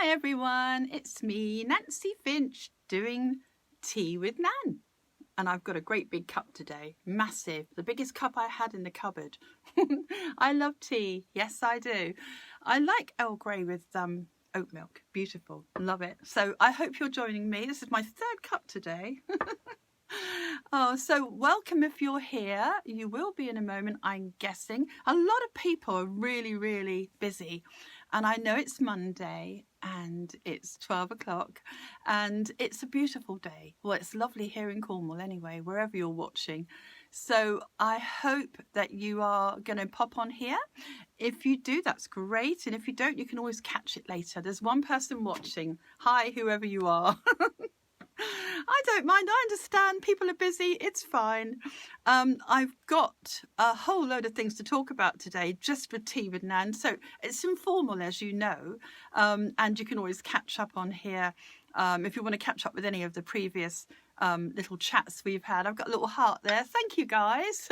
Hi everyone, it's me, Nancy Finch, doing tea with Nan. And I've got a great big cup today, massive, the biggest cup I had in the cupboard. I love tea, yes I do. I like Earl Grey with oat milk, beautiful, love it. So I hope you're joining me. This is my third cup today. Oh, so welcome if you're here. You will be in a moment, I'm guessing. A lot of people are really busy. And I know it's Monday and it's 12 o'clock and it's a beautiful day. Well, it's lovely here in Cornwall anyway, wherever you're watching. So I hope that you are going to pop on here. If you do, that's great. And if you don't, you can always catch it later. There's one person watching. Hi, whoever you are. I don't mind. I understand people are busy. It's fine. I've got a whole load of things to talk about today just for tea with Nan. So it's informal, as you know, and you can always catch up on here if you want to catch up with any of the previous little chats we've had. I've got a little heart there. Thank you, guys.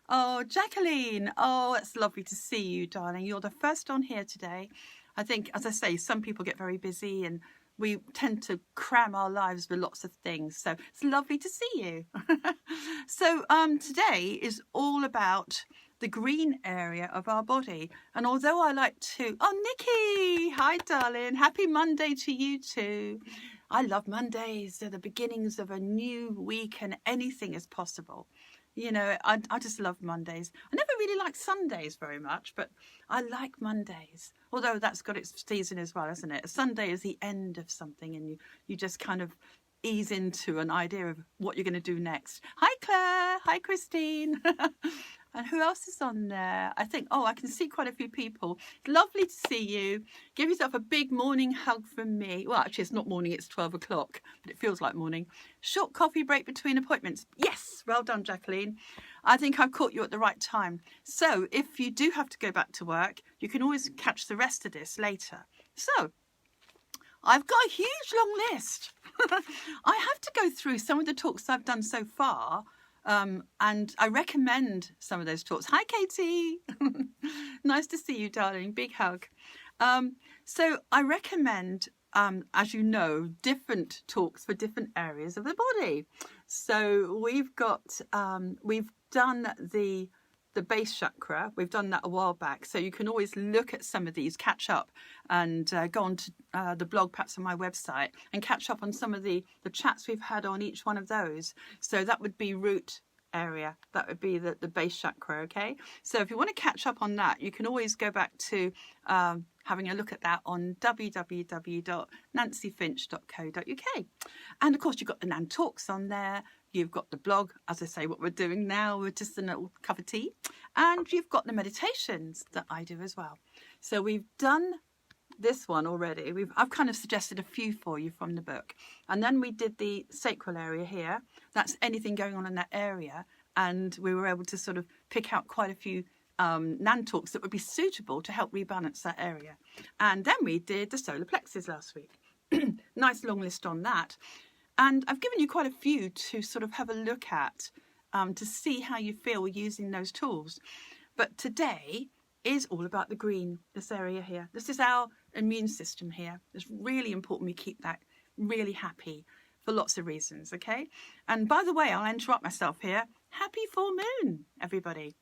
Oh, Jacqueline. Oh, it's lovely to see you, darling. You're the first on here today. I think, as I say, some people get very busy and we tend to cram our lives with lots of things. So it's lovely to see you. So today is all about the green area of our body. And although I like to... Oh, Nikki! Hi, darling. Happy Monday to you too. I love Mondays. They're the beginnings of a new week and anything is possible. You know, I just love Mondays. I never really liked Sundays very much, but I like Mondays. Although that's got its season as well, isn't it? A Sunday is the end of something and you just kind of ease into an idea of what you're going to do next. Hi, Claire. Hi, Christine. And who else is on there? I think, oh, I can see quite a few people. Lovely to see you. Give yourself a big morning hug from me. Well, actually, it's not morning, it's 12 o'clock, but it feels like morning. Short coffee break between appointments. Yes, well done, Jacqueline. I think I've caught you at the right time. So if you do have to go back to work, you can always catch the rest of this later. So I've got a huge long list. I have to go through some of the talks I've done so far. And I recommend some of those talks. Hi, Katie. Nice to see you, darling. Big hug. So I recommend, as you know, different talks for different areas of the body. So we've done the base chakra. We've done that a while back. So you can always look at some of these, catch up and go on to the blog, perhaps on my website, and catch up on some of the chats we've had on each one of those. So that would be root area. That would be the base chakra, okay? So if you want to catch up on that, you can always go back to having a look at that on www.nancyfinch.co.uk. And of course, you've got the Nan Talks on there. You've got the blog, as I say, what we're doing now, we're just a little cup of tea. And you've got the meditations that I do as well. So we've done this one already. I've kind of suggested a few for you from the book. And then we did the sacral area here. That's anything going on in that area. And we were able to sort of pick out quite a few Nan Talks that would be suitable to help rebalance that area. And then we did the solar plexus last week. Nice long list on that. And I've given you quite a few to sort of have a look at to see how you feel using those tools. But today is all about the green, this area here. This is our immune system here. It's really important we keep that really happy for lots of reasons, okay? And by the way, I'll interrupt myself here. Happy full moon, everybody.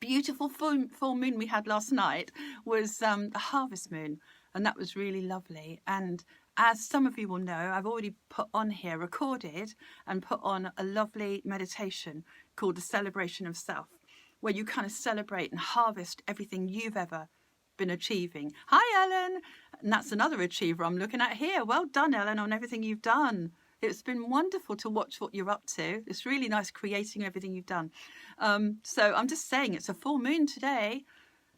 Beautiful full moon we had last night was the harvest moon, and that was really lovely. And as some of you will know, I've already put on here, recorded and put on a lovely meditation called the Celebration of Self, where you kind of celebrate and harvest everything you've ever been achieving. Hi, Ellen. And that's another achiever I'm looking at here. Well done, Ellen, on everything you've done. It's been wonderful to watch what you're up to. It's really nice creating everything you've done. So I'm just saying it's a full moon today.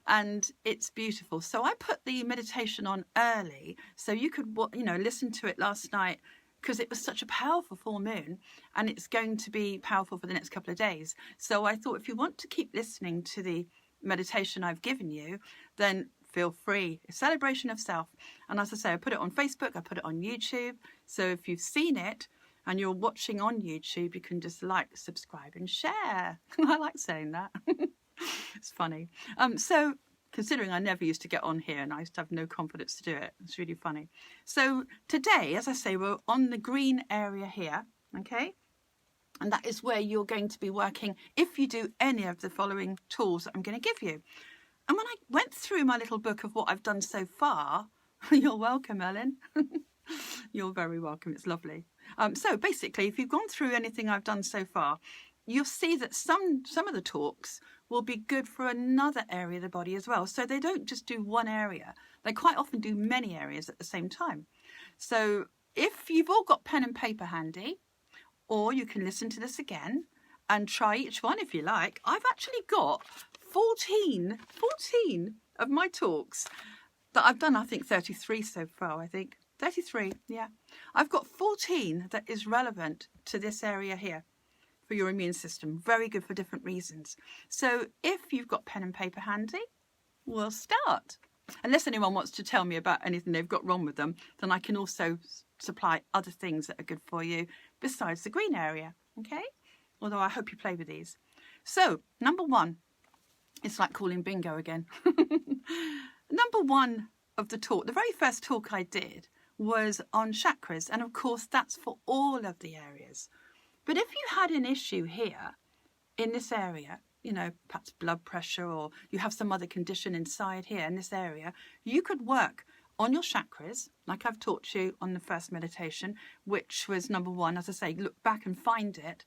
And it's beautiful. So I put the meditation on early so you could, listen to it last night because it was such a powerful full moon and it's going to be powerful for the next couple of days. So I thought if you want to keep listening to the meditation I've given you, then feel free. A celebration of self. And as I say, I put it on Facebook, I put it on YouTube. So if you've seen it and you're watching on YouTube, you can just like, subscribe and share. I like saying that. It's funny. So considering I never used to get on here and I used to have no confidence to do it. It's really funny. So today, as I say, we're on the green area here, okay? And that is where you're going to be working if you do any of the following tools that I'm going to give you. And when I went through my little book of what I've done so far, you're welcome, Ellen. You're very welcome. It's lovely. So basically, if you've gone through anything I've done so far, you'll see that some of the talks will be good for another area of the body as well. So they don't just do one area. They quite often do many areas at the same time. So if you've all got pen and paper handy, or you can listen to this again and try each one if you like. I've actually got 14 of my talks that I've done. I think 33 so far, 33, yeah. I've got 14 that is relevant to this area here for your immune system. Very good for different reasons. So if you've got pen and paper handy, we'll start. Unless anyone wants to tell me about anything they've got wrong with them, then I can also supply other things that are good for you besides the green area, okay? Although I hope you play with these. So, number one, it's like calling bingo again. Number one of the talk, the very first talk I did was on chakras. And of course, that's for all of the areas. But if you had an issue here in this area, you know, perhaps blood pressure, or you have some other condition inside here in this area, you could work on your chakras, like I've taught you on the first meditation, which was number one. As I say, look back and find it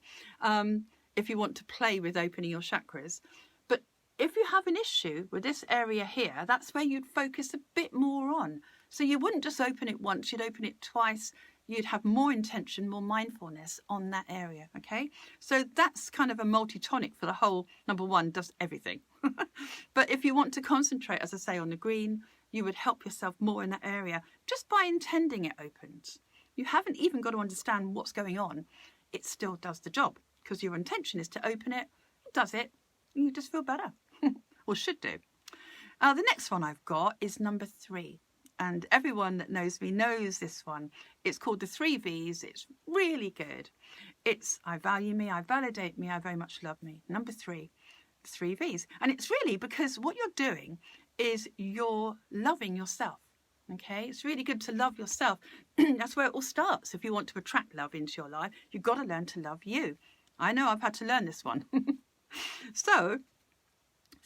if you want to play with opening your chakras. But if you have an issue with this area here, that's where you'd focus a bit more on. So you wouldn't just open it once, you'd open it twice. You'd have more intention, more mindfulness on that area, okay? So that's kind of a multi-tonic for the whole. Number one does everything. But if you want to concentrate, as I say, on the green, you would help yourself more in that area just by intending it opened. You haven't even got to understand what's going on. It still does the job because your intention is to open it. It does it. And you just feel better, or should do. The next one I've got is number 3. And everyone that knows me knows this one. It's called the 3 V's. It's really good. It's I value me, I validate me, I very much love me. Number 3, the 3 V's. And it's really because what you're doing is you're loving yourself. Okay, it's really good to love yourself. That's where it all starts. If you want to attract love into your life, you've got to learn to love you. I know I've had to learn this one. So,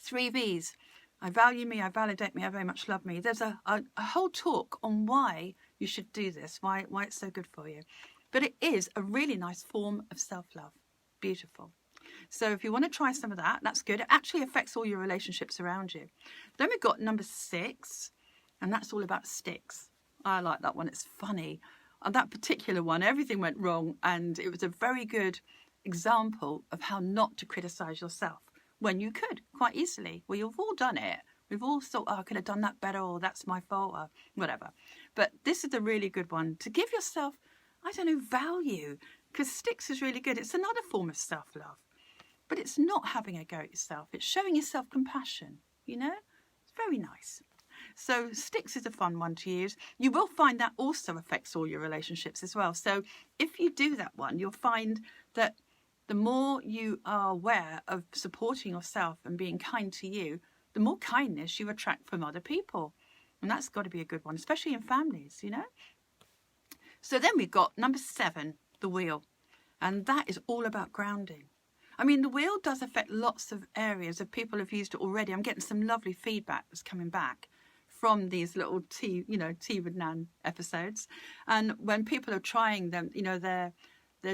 3 V's. I value me, I validate me, I very much love me. There's a whole talk on why you should do this, why it's so good for you. But it is a really nice form of self-love. Beautiful. So if you want to try some of that, that's good. It actually affects all your relationships around you. Then we've got number 6, and that's all about sticks. I like that one. It's funny. On that particular one, everything went wrong, and it was a very good example of how not to criticize yourself. When you could, quite easily. We've all done it. We've all thought, oh, I could have done that better, or that's my fault, or whatever. But this is a really good one to give yourself, I don't know, value. Because sticks is really good. It's another form of self-love. But it's not having a go at yourself. It's showing yourself compassion, you know? It's very nice. So sticks is a fun one to use. You will find that also affects all your relationships as well. So if you do that one, you'll find that the more you are aware of supporting yourself and being kind to you, the more kindness you attract from other people. And that's got to be a good one, especially in families, you know. So then we've got number 7, the wheel. And that is all about grounding. I mean, the wheel does affect lots of areas. If people have used it already, I'm getting some lovely feedback that's coming back from these little tea with Nan episodes. And when people are trying them, you know, they're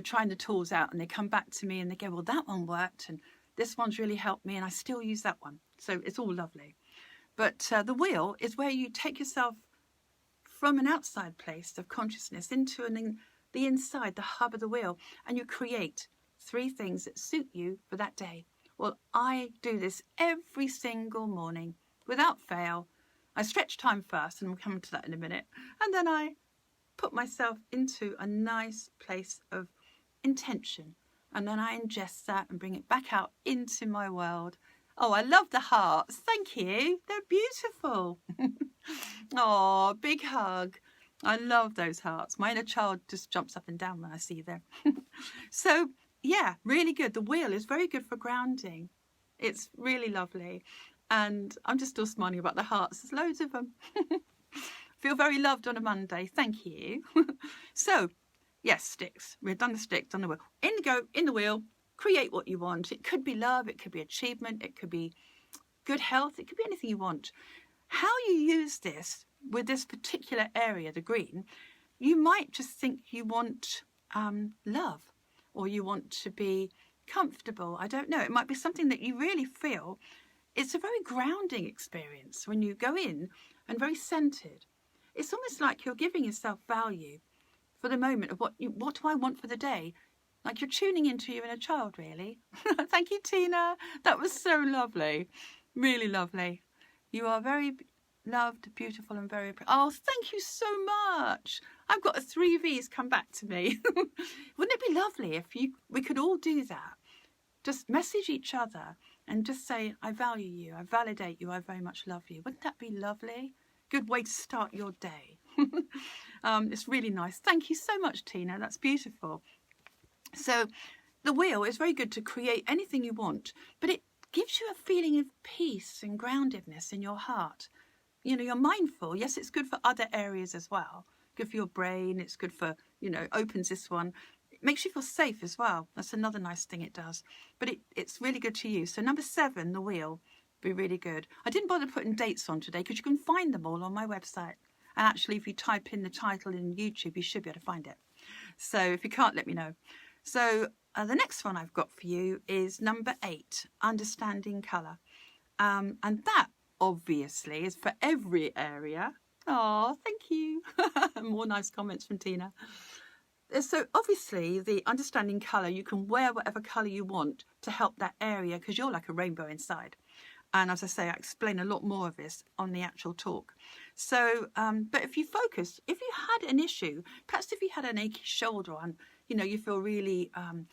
trying the tools out and they come back to me and they go, well, that one worked and this one's really helped me and I still use that one. So it's all lovely. But the wheel is where you take yourself from an outside place of consciousness into the inside, the hub of the wheel, and you create 3 things that suit you for that day. Well, I do this every single morning without fail. I stretch time first, and we'll come to that in a minute. And then I put myself into a nice place of intention. And then I ingest that and bring it back out into my world. Oh, I love the hearts. Thank you. They're beautiful. Oh, big hug. I love those hearts. My inner child just jumps up and down when I see them. So, yeah, really good. The wheel is very good for grounding. It's really lovely. And I'm just still smiling about the hearts. There's loads of them. Feel very loved on a Monday. Thank you. So, yes, sticks. We've done the stick, done the wheel. In the wheel, create what you want. It could be love. It could be achievement. It could be good health. It could be anything you want. How you use this with this particular area, the green, you might just think you want love, or you want to be comfortable. I don't know. It might be something that you really feel. It's a very grounding experience when you go in and very centered. It's almost like you're giving yourself value for the moment of what do I want for the day? Like you're tuning into your inner child, really. Thank you, Tina. That was so lovely. Really lovely. You are very loved, beautiful, and very... Oh, thank you so much. I've got 3 V's come back to me. Wouldn't it be lovely if we could all do that? Just message each other and just say, I value you, I validate you, I very much love you. Wouldn't that be lovely? Good way to start your day. It's really nice. Thank you so much, Tina. That's beautiful. So the wheel is very good to create anything you want, but it gives you a feeling of peace and groundedness in your heart. You know, you're mindful. Yes, it's good for other areas as well. Good for your brain. It's good for, opens this one. It makes you feel safe as well. That's another nice thing it does. But it's really good to use. So number 7, the wheel, be really good. I didn't bother putting dates on today because you can find them all on my website. And actually, if you type in the title in YouTube, you should be able to find it. So if you can't, let me know. So the next one I've got for you is number 8, understanding colour. And that obviously is for every area. Oh, thank you. More nice comments from Tina. So obviously the understanding colour, you can wear whatever colour you want to help that area because you're like a rainbow inside. And as I say, I explain a lot more of this on the actual talk. So, but if you focus, if you had an issue, perhaps if you had an achy shoulder and, you feel really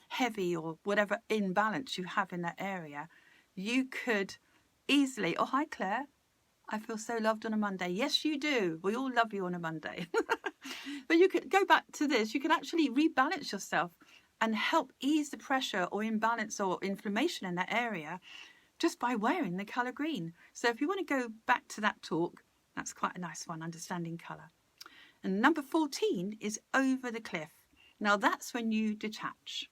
heavy or whatever imbalance you have in that area, you could easily, oh, hi, Claire. I feel so loved on a Monday. Yes, you do. We all love you on a Monday. But you could go back to this. You can actually rebalance yourself and help ease the pressure or imbalance or inflammation in that area just by wearing the colour green. So if you want to go back to that talk, that's quite a nice one, understanding colour. And number 14 is over the cliff. Now that's when you detach.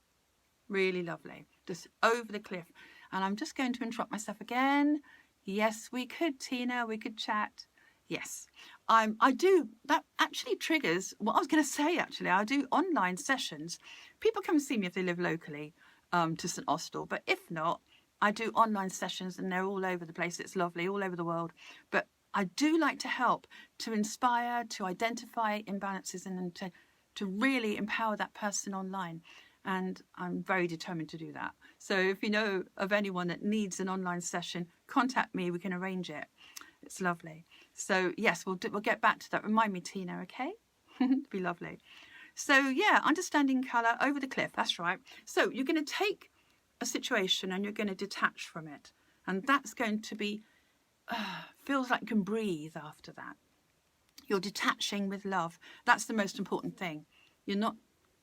Really lovely. Just over the cliff. And I'm just going to interrupt myself again. Yes, we could, Tina. We could chat. Yes, I do. That actually triggers what I was going to say, actually. I do online sessions. People come and see me if they live locally to St Austell. But if not, I do online sessions and they're all over the place. It's lovely, all over the world. But I do like to help, to inspire, to identify imbalances and to really empower that person online. And I'm very determined to do that. So if you know of anyone that needs an online session, contact me. We can arrange it. It's lovely. So yes, we'll get back to that. Remind me, Tina, okay? It'd be lovely. So yeah, understanding colour, over the cliff. That's right. So you're going to take a situation and you're going to detach from it. And that's going to be, feels like you can breathe after that. You're detaching with love. That's the most important thing. You're not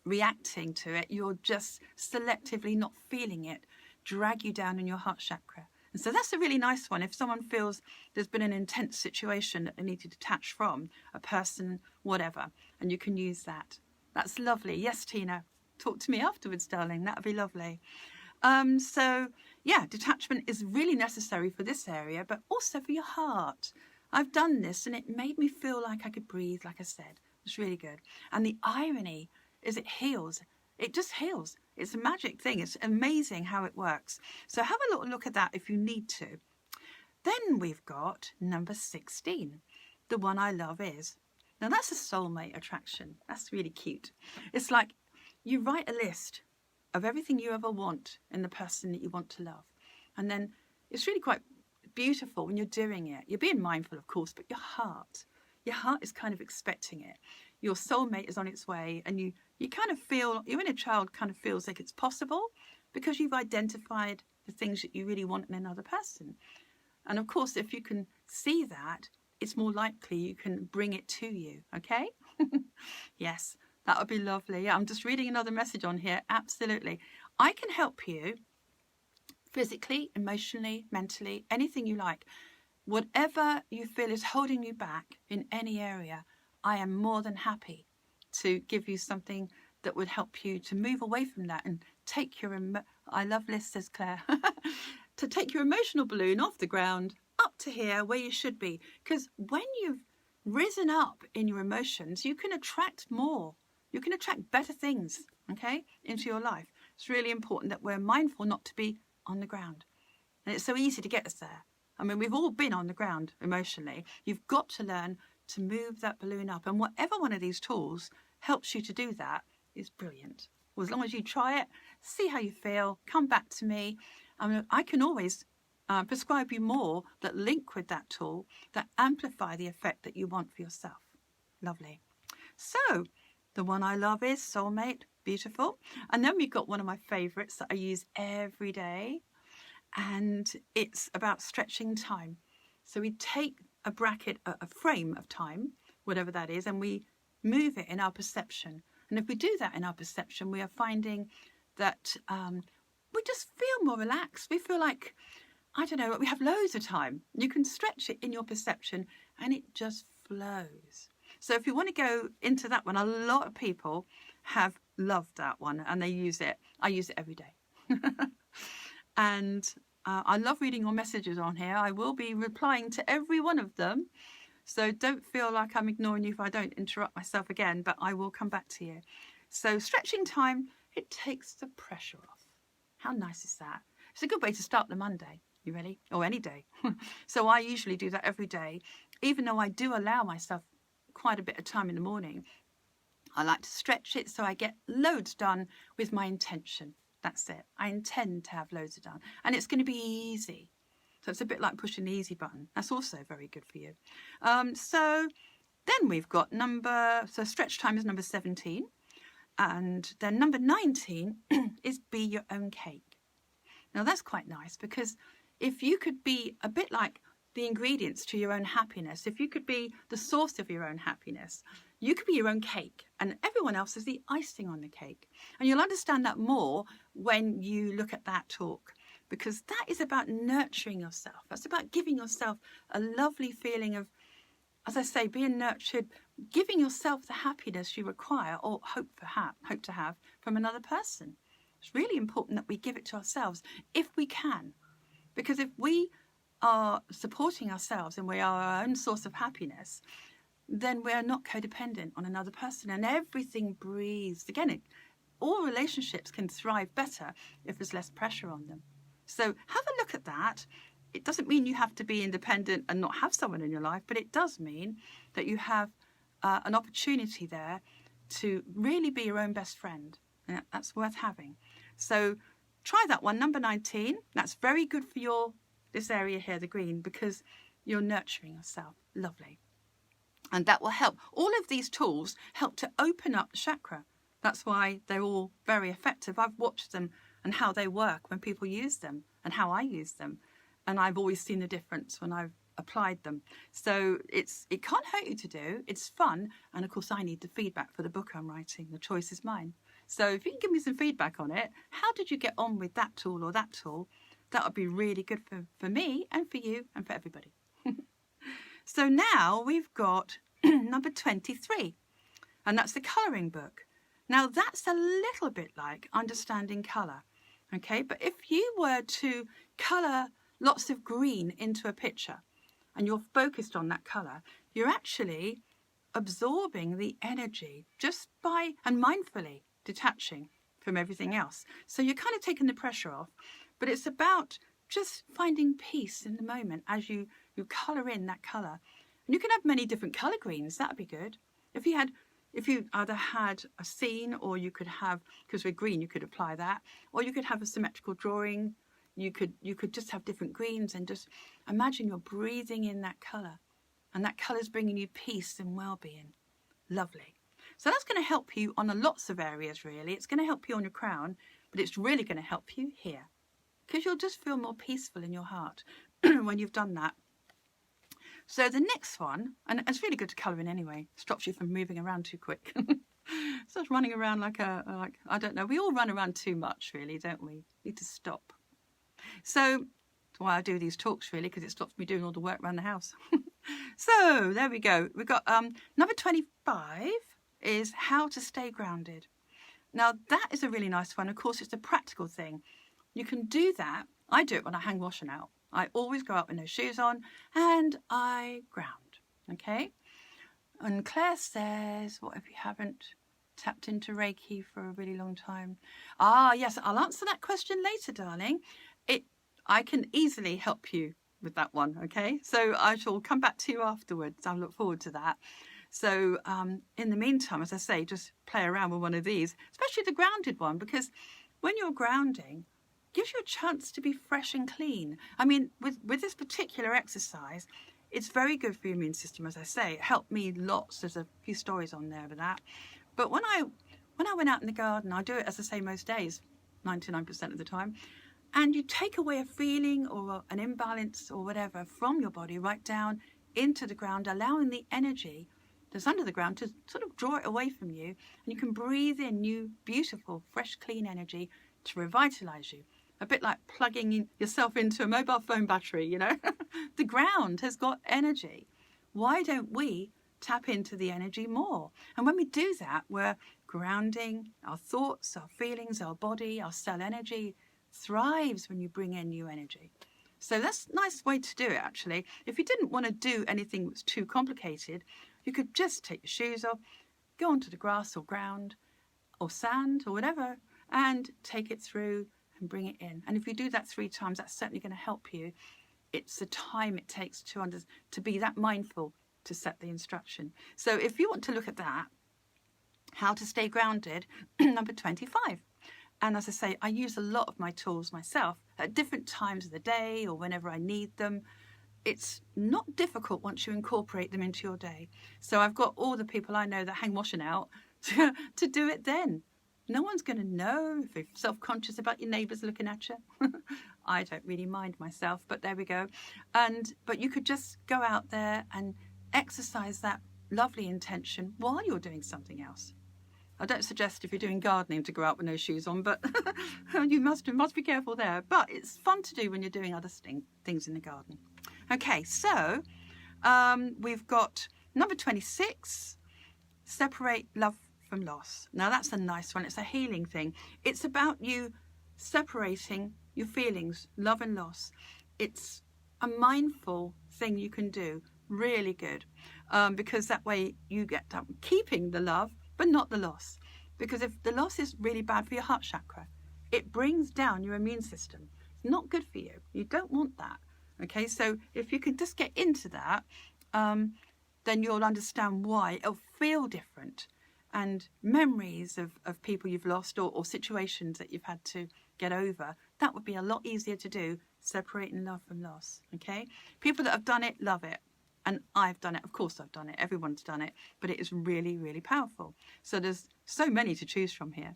reacting to it. You're just selectively not feeling it drag you down in your heart chakra. And so that's a really nice one. If someone feels there's been an intense situation that they need to detach from, a person, whatever, and you can use that. That's lovely. Yes, Tina, talk to me afterwards, darling. That would be lovely. So yeah, detachment is really necessary for this area, but also for your heart. I've done this and it made me feel like I could breathe, like I said. It's really good. And the irony is it heals. It just heals. It's a magic thing. It's amazing how it works. So have a little look at that if you need to. Then we've got number 16. The one I love is. Now that's a soulmate attraction. That's really cute. It's like you write a list of everything you ever want in the person that you want to love. And then it's really quite beautiful when you're doing it. You're being mindful, of course, but your heart is kind of expecting it. Your soulmate is on its way and you kind of feel, your inner child kind of feels like it's possible because you've identified the things that you really want in another person. And of course, if you can see that, it's more likely you can bring it to you, okay? Yes, that would be lovely. Yeah, I'm just reading another message on here. Absolutely. I can help you physically, emotionally, mentally, anything you like. Whatever you feel is holding you back in any area, I am more than happy to give you something that would help you to move away from that and take your, I love Liz, says Claire, to take your emotional balloon off the ground up to here where you should be. Because when you've risen up in your emotions, you can attract more. You can attract better things, okay, into your life. It's really important that we're mindful not to be on the ground. And it's so easy to get us there. I mean, we've all been on the ground emotionally. You've got to learn to move that balloon up. And whatever one of these tools helps you to do that is brilliant. Well, as long as you try it, see how you feel, come back to me. I can always prescribe you more that link with that tool, that amplify the effect that you want for yourself. Lovely. So the one I love is Soulmate. Beautiful. And then we've got one of my favourites that I use every day, and it's about stretching time. So we take a bracket, a frame of time, whatever that is, and we move it in our perception. And if we do that in our perception, we are finding that we just feel more relaxed. We feel like, I don't know, we have loads of time. You can stretch it in your perception and it just flows. So if you want to go into that one, a lot of people have loved that one and they use it. I use it every day. And I love reading your messages on here. I will be replying to every one of them. So don't feel like I'm ignoring you if I don't interrupt myself again, but I will come back to you. So stretching time, it takes the pressure off. How nice is that? It's a good way to start the Monday. You ready? Or any day. So I usually do that every day, even though I do allow myself quite a bit of time in the morning. I like to stretch it so I get loads done with my intention. That's it. I intend to have loads done. And it's going to be easy. So it's a bit like pushing the easy button. That's also very good for you. So then we've got stretch time is number 17. And then number 19 is be your own cake. Now that's quite nice, because if you could be a bit like the ingredients to your own happiness, if you could be the source of your own happiness, you could be your own cake and everyone else is the icing on the cake. And you'll understand that more when you look at that talk, because that is about nurturing yourself. That's about giving yourself a lovely feeling of, as I say, being nurtured, giving yourself the happiness you require or hope to have from another person. It's really important that we give it to ourselves if we can, because if we are supporting ourselves and we are our own source of happiness, then we're not codependent on another person and everything breathes. Again, all relationships can thrive better if there's less pressure on them. So have a look at that. It doesn't mean you have to be independent and not have someone in your life, but it does mean that you have an opportunity there to really be your own best friend. And that's worth having. So try that one, number 19. That's very good for this area here, the green, because you're nurturing yourself. Lovely. And that will help. All of these tools help to open up the chakra. That's why they're all very effective. I've watched them and how they work when people use them and how I use them. And I've always seen the difference when I've applied them. So it can't hurt you to do. It's fun. And of course, I need the feedback for the book I'm writing. The choice is mine. So if you can give me some feedback on it, how did you get on with that tool or that tool? That would be really good for me and for you and for everybody. So now we've got number 23, and that's the colouring book. Now that's a little bit like understanding colour, okay? But if you were to colour lots of green into a picture and you're focused on that colour, you're actually absorbing the energy just by, and mindfully detaching from everything else. So you're kind of taking the pressure off, but it's about just finding peace in the moment as you colour in that colour. And you can have many different colour greens, that'd be good. If you either had a scene, or you could have, because we're green, you could apply that, or you could have a symmetrical drawing. You could just have different greens and just imagine you're breathing in that colour, and that colour's bringing you peace and well-being. Lovely. So that's going to help you on lots of areas, really. It's going to help you on your crown, but it's really going to help you here, because you'll just feel more peaceful in your heart when you've done that. So the next one, and it's really good to colour in anyway, stops you from moving around too quick. So it's running around like I don't know, we all run around too much really, don't we? Need to stop. So that's why I do these talks, really, because it stops me doing all the work around the house. So there we go. We've got number 25 is how to stay grounded. Now, that is a really nice one. Of course, it's a practical thing. You can do that. I do it when I hang washing out. I always go out with no shoes on and I ground. Okay? And Claire says, what if you haven't tapped into Reiki for a really long time? Ah, yes, I'll answer that question later, darling. I can easily help you with that one, okay? So I shall come back to you afterwards. I look forward to that. So in the meantime, as I say, just play around with one of these, especially the grounded one, because when you're grounding, it gives you a chance to be fresh and clean. I mean, with this particular exercise, it's very good for your immune system, as I say. It helped me lots. There's a few stories on there with that. But when I went out in the garden, I do it, as I say, most days, 99% of the time, and you take away a feeling or an imbalance or whatever from your body right down into the ground, allowing the energy that's under the ground to sort of draw it away from you, and you can breathe in new, beautiful, fresh, clean energy to revitalize you. A bit like plugging yourself into a mobile phone battery, you know. The ground has got energy. Why don't we tap into the energy more? And when we do that, we're grounding our thoughts, our feelings, our body, our cell energy thrives when you bring in new energy. So that's a nice way to do it, actually. If you didn't want to do anything that's too complicated, you could just take your shoes off, go onto the grass or ground or sand or whatever, and take it through and bring it in. And if you do that 3 times, that's certainly going to help you. It's the time it takes to be that mindful to set the instruction. So if you want to look at that, how to stay grounded, number 25. And as I say, I use a lot of my tools myself at different times of the day or whenever I need them. It's not difficult once you incorporate them into your day. So I've got all the people I know that hang washing out to do it then. No one's going to know if you're self-conscious about your neighbours looking at you. I don't really mind myself, but there we go. But you could just go out there and exercise that lovely intention while you're doing something else. I don't suggest if you're doing gardening to go out with no shoes on, but you must be careful there. But it's fun to do when you're doing other things in the garden. Okay, so we've got number 26, separate love from loss. Now that's a nice one. It's a healing thing. It's about you separating your feelings, love and loss. It's a mindful thing you can do, really good, because that way you get keeping the love but not the loss. Because if the loss is really bad for your heart chakra, it brings down your immune system. It's not good for you. You don't want that. Okay, so if you can just get into that, then you'll understand why. It'll feel different. And memories of people you've lost or situations that you've had to get over, that would be a lot easier to do, separating love from loss. Okay, people that have done it love it. And I've done it. Of course I've done it. Everyone's done it. But it is really, really powerful. So there's so many to choose from here.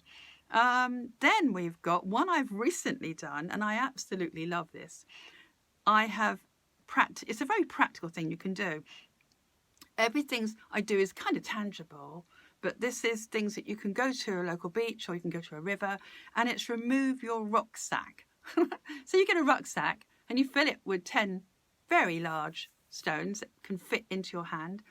Then we've got one I've recently done, and I absolutely love this. It's a very practical thing you can do. Everything I do is kind of tangible, but this is things that you can go to a local beach or you can go to a river, and it's remove your rucksack. So you get a rucksack and you fill it with 10 very large stones that can fit into your hand,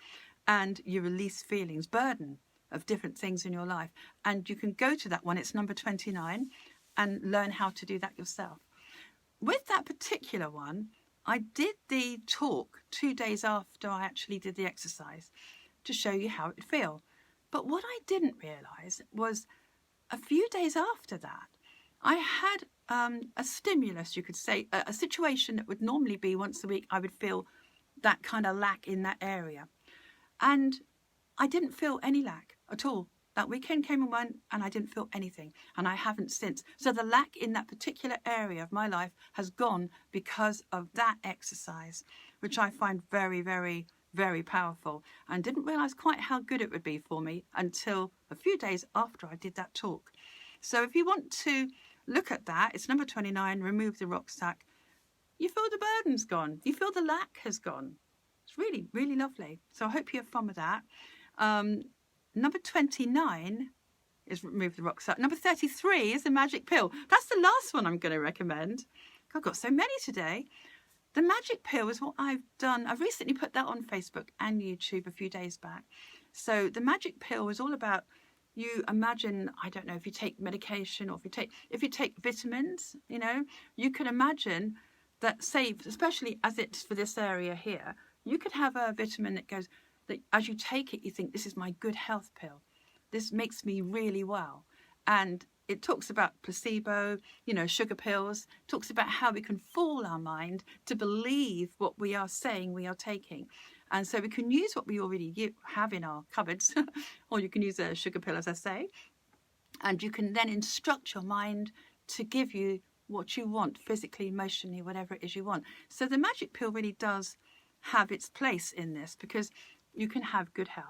and you release feelings, burden of different things in your life. And you can go to that one, it's number 29, and learn how to do that yourself. With that particular one, I did the talk 2 days after I actually did the exercise to show you how it would feel. But what I didn't realise was a few days after that, I had a stimulus, you could say, a situation that would normally be once a week. I would feel that kind of lack in that area. And I didn't feel any lack at all. That weekend came and went and I didn't feel anything. And I haven't since. So the lack in that particular area of my life has gone because of that exercise, which I find very, very, very powerful. And didn't realise quite how good it would be for me until a few days after I did that talk. So if you want to look at that, it's number 29, remove the rucksack. You feel the burden's gone. You feel the lack has gone. It's really, really lovely. So I hope you have fun with that. Number 29 is remove the rucksack. Number 33 is the magic pill. That's the last one I'm going to recommend. I've got so many today. The magic pill is what I've done. I've recently put that on Facebook and YouTube a few days back. So the magic pill is all about, you imagine, I don't know, if you take medication or if you take vitamins, you can imagine that, say, especially as it's for this area here, you could have a vitamin that as you take it, you think, this is my good health pill. This makes me really well. And it talks about placebo, sugar pills, talks about how we can fool our mind to believe what we are saying we are taking. And so we can use what we already have in our cupboards, or you can use a sugar pill, as I say, and you can then instruct your mind to give you what you want, physically, emotionally, whatever it is you want. So the magic pill really does have its place in this, because you can have good health.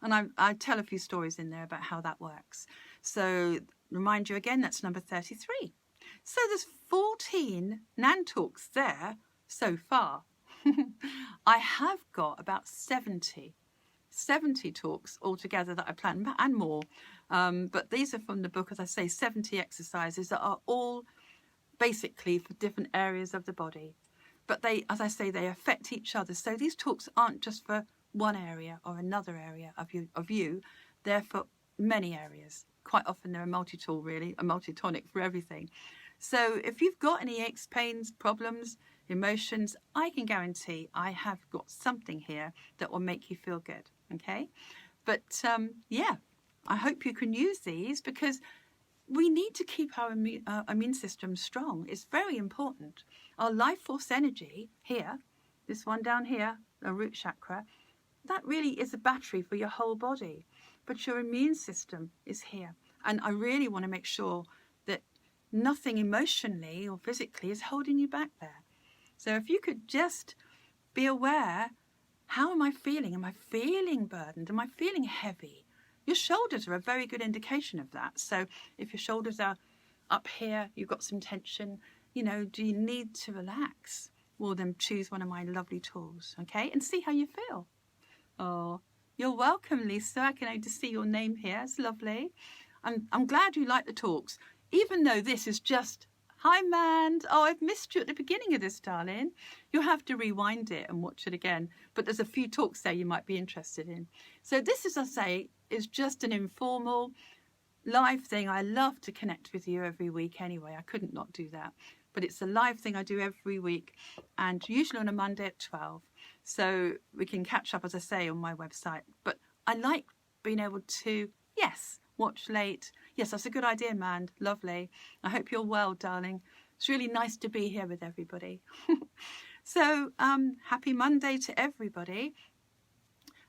And I tell a few stories in there about how that works. So remind you again, that's number 33. So there's 14 Nan talks there so far. I have got about 70 talks altogether that I planned, and more. But these are from the book, as I say, 70 exercises that are all basically for different areas of the body. But they, as I say, they affect each other. So these talks aren't just for one area or another area of you. They're for many areas. Quite often they're a multi-tool, really, a multi-tonic for everything. So if you've got any aches, pains, problems, emotions, I can guarantee I have got something here that will make you feel good, okay? But I hope you can use these, because we need to keep our immune system strong. It's very important. Our life force energy here, this one down here, the root chakra, that really is a battery for your whole body. But your immune system is here. And I really want to make sure that nothing emotionally or physically is holding you back there. So if you could just be aware, how am I feeling? Am I feeling burdened? Am I feeling heavy? Your shoulders are a very good indication of that. So if your shoulders are up here, you've got some tension, do you need to relax? Well, then choose one of my lovely tools, okay? And see how you feel. Oh, you're welcome, Lisa. I can see your name here. It's lovely. I'm glad you like the talks, even though this is just, hi, Mand. Oh, I've missed you at the beginning of this, darling. You'll have to rewind it and watch it again. But there's a few talks there you might be interested in. So this, as I say, is just an informal live thing. I love to connect with you every week anyway. I couldn't not do that. But it's a live thing I do every week, and usually on a Monday at 12. So we can catch up, as I say, on my website. But I like being able to, watch late. Yes, that's a good idea, man. Lovely. I hope you're well, darling. It's really nice to be here with everybody. So happy Monday to everybody.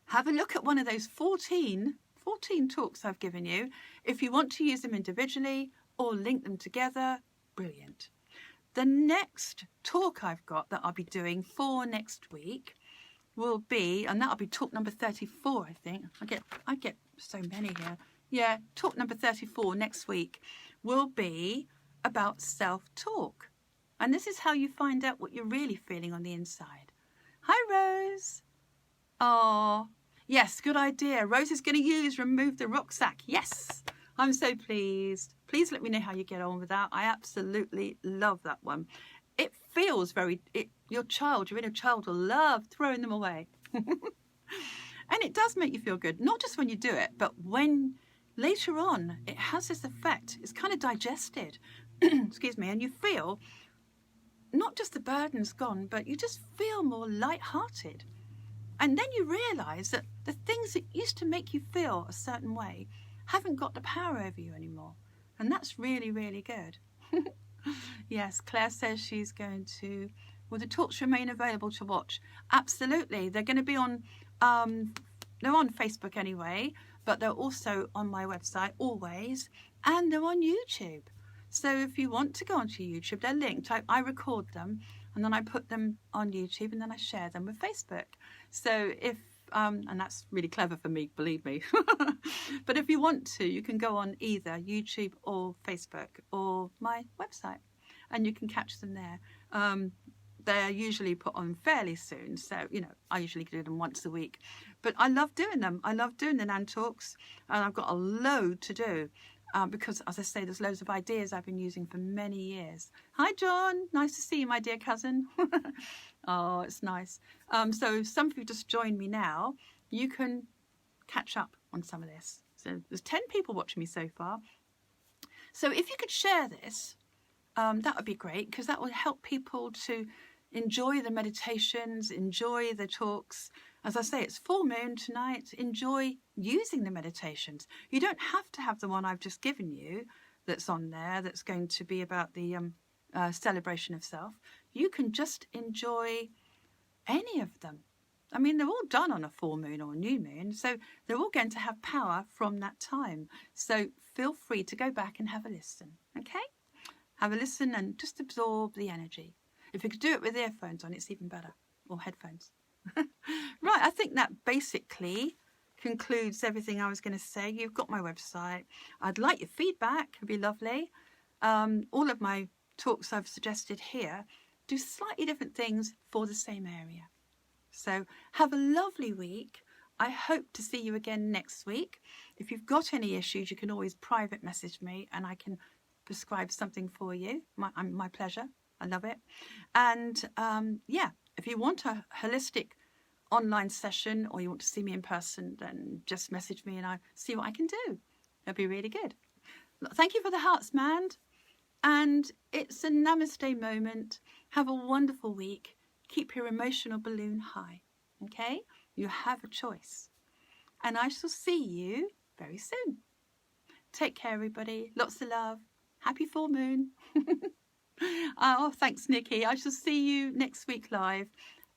Have a look at one of those 14 talks I've given you. If you want to use them individually or link them together, brilliant. The next talk I've got that I'll be doing for next week will be, and that'll be talk number 34, I think. I get so many here. Yeah, talk number 34 next week will be about self-talk. And this is how you find out what you're really feeling on the inside. Hi, Rose. Oh, yes, good idea. Rose is going to remove the rucksack. Yes, I'm so pleased. Please let me know how you get on with that. I absolutely love that one. It feels your inner child will love throwing them away. And it does make you feel good, not just when you do it, but when later on it has this effect. It's kind of digested, excuse me, and you feel not just the burden's gone, but you just feel more lighthearted. And then you realise that the things that used to make you feel a certain way haven't got the power over you anymore. And that's really, really good. Yes, Claire says she's going to... Will the talks remain available to watch? Absolutely. They're going to be on... they're on Facebook anyway, but they're also on my website always. And they're on YouTube. So if you want to go onto YouTube, they're linked. I record them, and then I put them on YouTube, and then I share them with Facebook. So if... and that's really clever for me, believe me. But if you want to, you can go on either YouTube or Facebook or my website, and you can catch them there. They're usually put on fairly soon, so I usually do them once a week. But I love doing them. I love doing the Nan Talks, and I've got a load to do. because, as I say, there's loads of ideas I've been using for many years. Hi, John. Nice to see you, my dear cousin. Oh, it's nice. So some of you just joined me now. You can catch up on some of this. So there's 10 people watching me so far. So if you could share this, that would be great, because that will help people to enjoy the meditations, enjoy the talks. As I say, it's full moon tonight. Enjoy using the meditations. You don't have to have the one I've just given you that's on there, that's going to be about the celebration of self. You can just enjoy any of them. I mean, they're all done on a full moon or a new moon, so they're all going to have power from that time. So feel free to go back and have a listen, okay? Have a listen and just absorb the energy. If you could do it with earphones on, it's even better, or headphones. Right, I think that basically concludes everything I was going to say. You've got my website. I'd like your feedback. It'd be lovely. All of my talks I've suggested here do slightly different things for the same area. So have a lovely week. I hope to see you again next week. If you've got any issues, you can always private message me and I can prescribe something for you. My pleasure. I love it. And yeah, if you want a holistic online session or you want to see me in person, then just message me and I'll see what I can do. It'll be really good. Thank you for the hearts, man. And it's a namaste moment. Have a wonderful week. Keep your emotional balloon high. Okay? You have a choice. And I shall see you very soon. Take care, everybody. Lots of love. Happy full moon. Oh, thanks, Nikki. I shall see you next week live.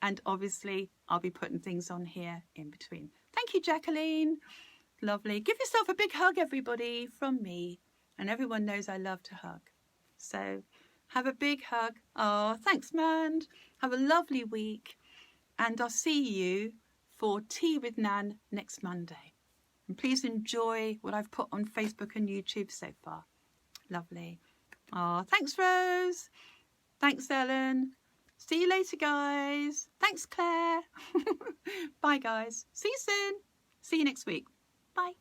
And obviously, I'll be putting things on here in between. Thank you, Jacqueline. Lovely. Give yourself a big hug, everybody, from me. And everyone knows I love to hug. So have a big hug. Oh, thanks, man. Have a lovely week. And I'll see you for Tea with Nan next Monday. And please enjoy what I've put on Facebook and YouTube so far. Lovely. Oh, thanks, Rose. Thanks, Ellen. See you later, guys. Thanks, Claire. Bye, guys. See you soon. See you next week. Bye.